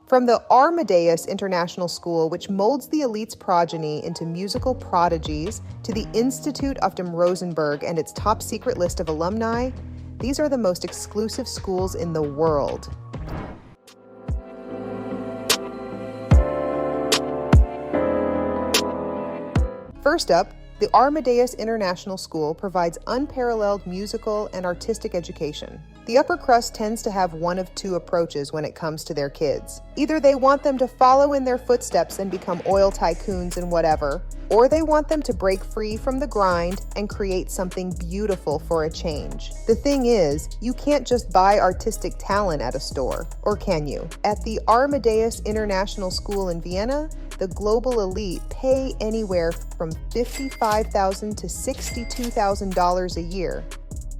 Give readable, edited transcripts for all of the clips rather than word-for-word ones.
From the Amadeus International School, which molds the elite's progeny into musical prodigies, to the Institute of Rosenberg and its top secret list of alumni, these are the most exclusive schools in the world. First up, the Amadeus International School provides unparalleled musical and artistic education. The upper crust tends to have one of two approaches when it comes to their kids. Either they want them to follow in their footsteps and become oil tycoons and whatever, or they want them to break free from the grind and create something beautiful for a change. The thing is, you can't just buy artistic talent at a store, or can you? At the Amadeus International School in Vienna, the global elite pay anywhere from $55,000 to $62,000 a year,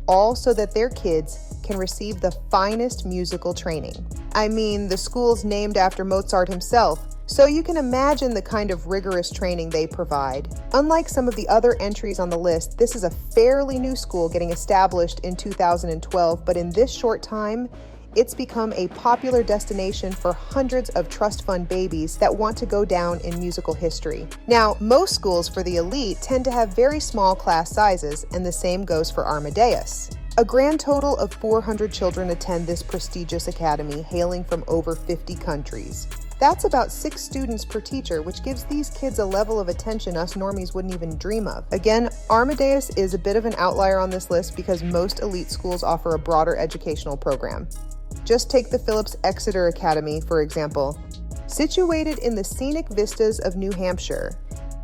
all so that their kids can receive the finest musical training. I mean, the school's named after Mozart himself, so you can imagine the kind of rigorous training they provide. Unlike some of the other entries on the list, this is a fairly new school getting established in 2012, but in this short time, it's become a popular destination for hundreds of trust fund babies that want to go down in musical history. Now, most schools for the elite tend to have very small class sizes, and the same goes for Amadeus. A grand total of 400 children attend this prestigious academy, hailing from over 50 countries. That's about 6 students per teacher, which gives these kids a level of attention us normies wouldn't even dream of. Again, Amadeus is a bit of an outlier on this list because most elite schools offer a broader educational program. Just take the Phillips Exeter Academy, for example. Situated in the scenic vistas of New Hampshire,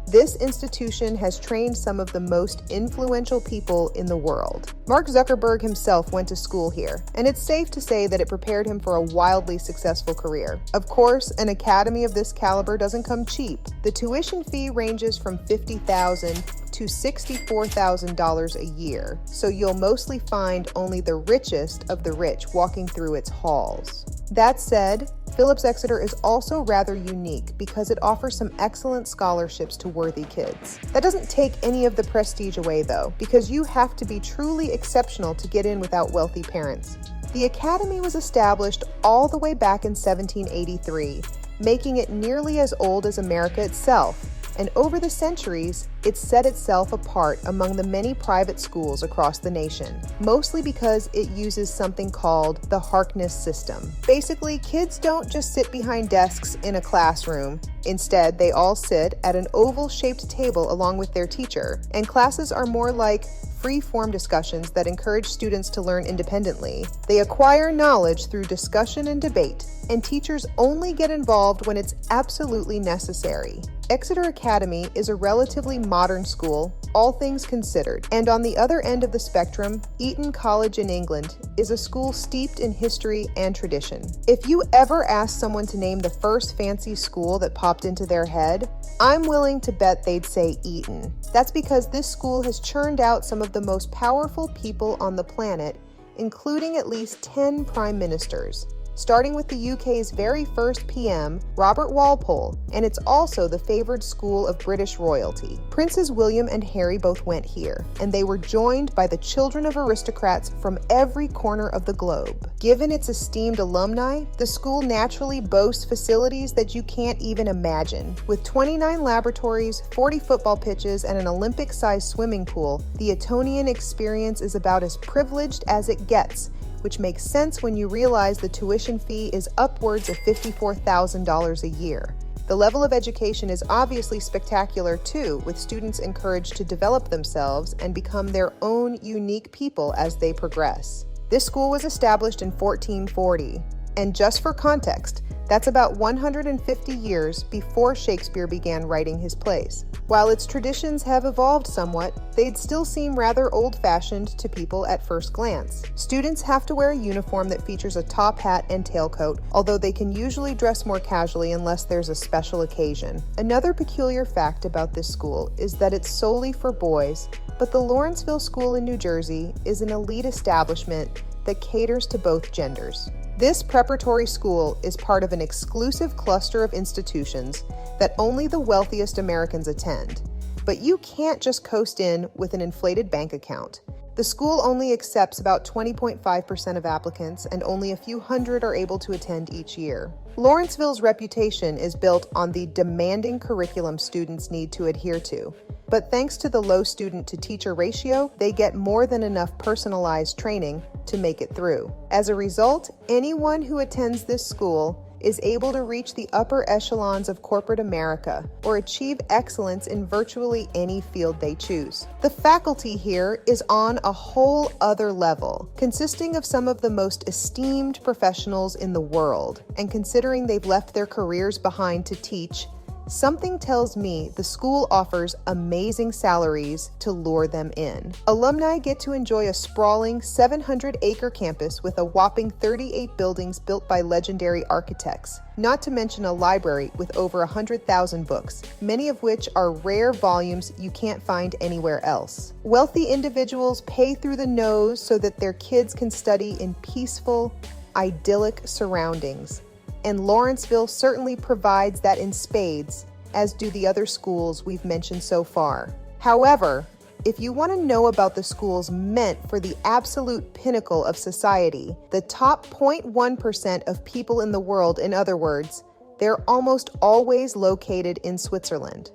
this institution has trained some of the most influential people in the world. Mark Zuckerberg himself went to school here, and it's safe to say that it prepared him for a wildly successful career. Of course, an academy of this caliber doesn't come cheap. The tuition fee ranges from $50,000 to $64,000 a year, so you'll mostly find only the richest of the rich walking through its halls. That said, Phillips Exeter is also rather unique because it offers some excellent scholarships to worthy kids. That doesn't take any of the prestige away though, because you have to be truly exceptional to get in without wealthy parents. The academy was established all the way back in 1783, making it nearly as old as America itself. And over the centuries, it's set itself apart among the many private schools across the nation, mostly because it uses something called the Harkness system. Basically, kids don't just sit behind desks in a classroom. Instead, they all sit at an oval-shaped table along with their teacher, and classes are more like free-form discussions that encourage students to learn independently. They acquire knowledge through discussion and debate, and teachers only get involved when it's absolutely necessary. Exeter Academy is a relatively modern school, all things considered. And on the other end of the spectrum, Eton College in England is a school steeped in history and tradition. If you ever ask someone to name the first fancy school that popped into their head, I'm willing to bet they'd say Eton. That's because this school has churned out some of the most powerful people on the planet, including at least 10 prime ministers, starting with the UK's very first PM, Robert Walpole, and it's also the favored school of British royalty. Princes William and Harry both went here, and they were joined by the children of aristocrats from every corner of the globe. Given its esteemed alumni, the school naturally boasts facilities that you can't even imagine. With 29 laboratories, 40 football pitches, and an Olympic-sized swimming pool, the Etonian experience is about as privileged as it gets, which makes sense when you realize the tuition fee is upwards of $54,000 a year. The level of education is obviously spectacular too, with students encouraged to develop themselves and become their own unique people as they progress. This school was established in 1440, and just for context, that's about 150 years before Shakespeare began writing his plays. While its traditions have evolved somewhat, they'd still seem rather old-fashioned to people at first glance. Students have to wear a uniform that features a top hat and tailcoat, although they can usually dress more casually unless there's a special occasion. Another peculiar fact about this school is that it's solely for boys, but the Lawrenceville School in New Jersey is an elite establishment that caters to both genders. This preparatory school is part of an exclusive cluster of institutions that only the wealthiest Americans attend. But you can't just coast in with an inflated bank account. The school only accepts about 20.5% of applicants, and only a few hundred are able to attend each year. Lawrenceville's reputation is built on the demanding curriculum students need to adhere to. But thanks to the low student-to-teacher ratio, they get more than enough personalized training to make it through. As a result, anyone who attends this school is able to reach the upper echelons of corporate America or achieve excellence in virtually any field they choose. The faculty here is on a whole other level, consisting of some of the most esteemed professionals in the world, and considering they've left their careers behind to teach, something tells me the school offers amazing salaries to lure them in. Alumni get to enjoy a sprawling 700-acre campus with a whopping 38 buildings built by legendary architects, not to mention a library with over 100,000 books, many of which are rare volumes you can't find anywhere else. Wealthy individuals pay through the nose so that their kids can study in peaceful, idyllic surroundings. And Lawrenceville certainly provides that in spades, as do the other schools we've mentioned so far. However, if you want to know about the schools meant for the absolute pinnacle of society, the top 0.1% of people in the world, in other words, they're almost always located in Switzerland.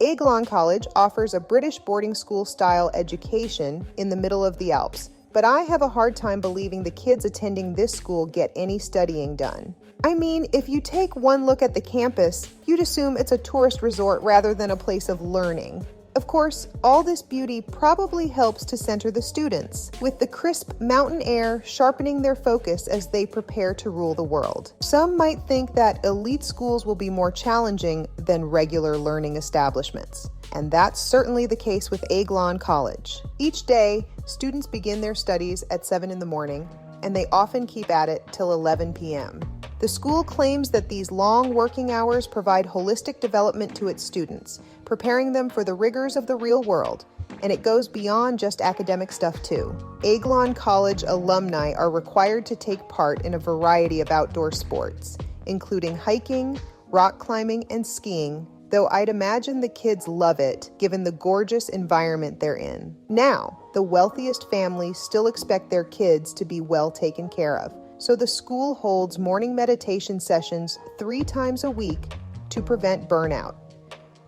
Eton College offers a British boarding school style education in the middle of the Alps, but I have a hard time believing the kids attending this school get any studying done. I mean, if you take one look at the campus, you'd assume it's a tourist resort rather than a place of learning. Of course, all this beauty probably helps to center the students, with the crisp mountain air sharpening their focus as they prepare to rule the world. Some might think that elite schools will be more challenging than regular learning establishments, and that's certainly the case with Eton College. Each day, students begin their studies at 7 in the morning, and they often keep at it till 11 p.m. The school claims that these long working hours provide holistic development to its students, preparing them for the rigors of the real world, and it goes beyond just academic stuff too. Eton College alumni are required to take part in a variety of outdoor sports, including hiking, rock climbing, and skiing, though I'd imagine the kids love it given the gorgeous environment they're in. Now, the wealthiest families still expect their kids to be well taken care of, so the school holds morning meditation sessions 3 times a week to prevent burnout,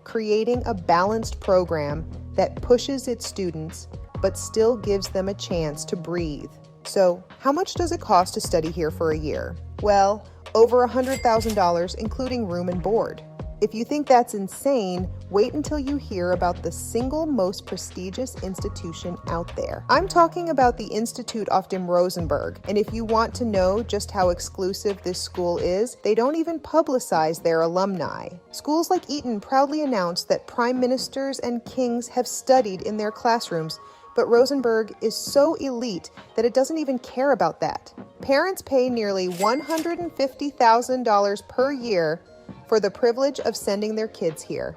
creating a balanced program that pushes its students but still gives them a chance to breathe. So, how much does it cost to study here for a year? Well, over $100,000, including room and board. If you think that's insane, wait until you hear about the single most prestigious institution out there. I'm talking about the Institute auf dem Rosenberg, and if you want to know just how exclusive this school is, they don't even publicize their alumni. Schools like Eton proudly announce that prime ministers and kings have studied in their classrooms, but Rosenberg is so elite that it doesn't even care about that. Parents pay nearly $150,000 per year for the privilege of sending their kids here.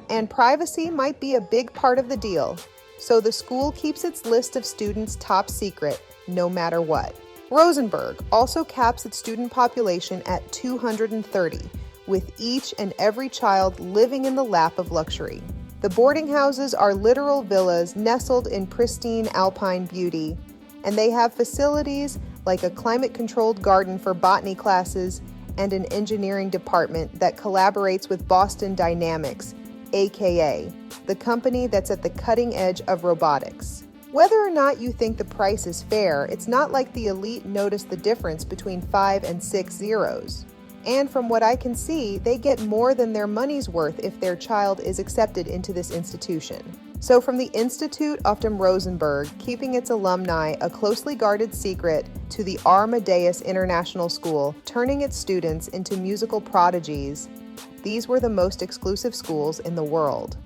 And privacy might be a big part of the deal, so the school keeps its list of students top secret, no matter what. Rosenberg also caps its student population at 230, with each and every child living in the lap of luxury. The boarding houses are literal villas nestled in pristine alpine beauty, and they have facilities like a climate-controlled garden for botany classes and an engineering department that collaborates with Boston Dynamics, aka the company that's at the cutting edge of robotics. Whether or not you think the price is fair, it's not like the elite notice the difference between 5 and 6 zeros. And from what I can see, they get more than their money's worth if their child is accepted into this institution. So from the Institute auf dem Rosenberg, keeping its alumni a closely guarded secret, to the Amadeus International School, turning its students into musical prodigies, these were the most exclusive schools in the world.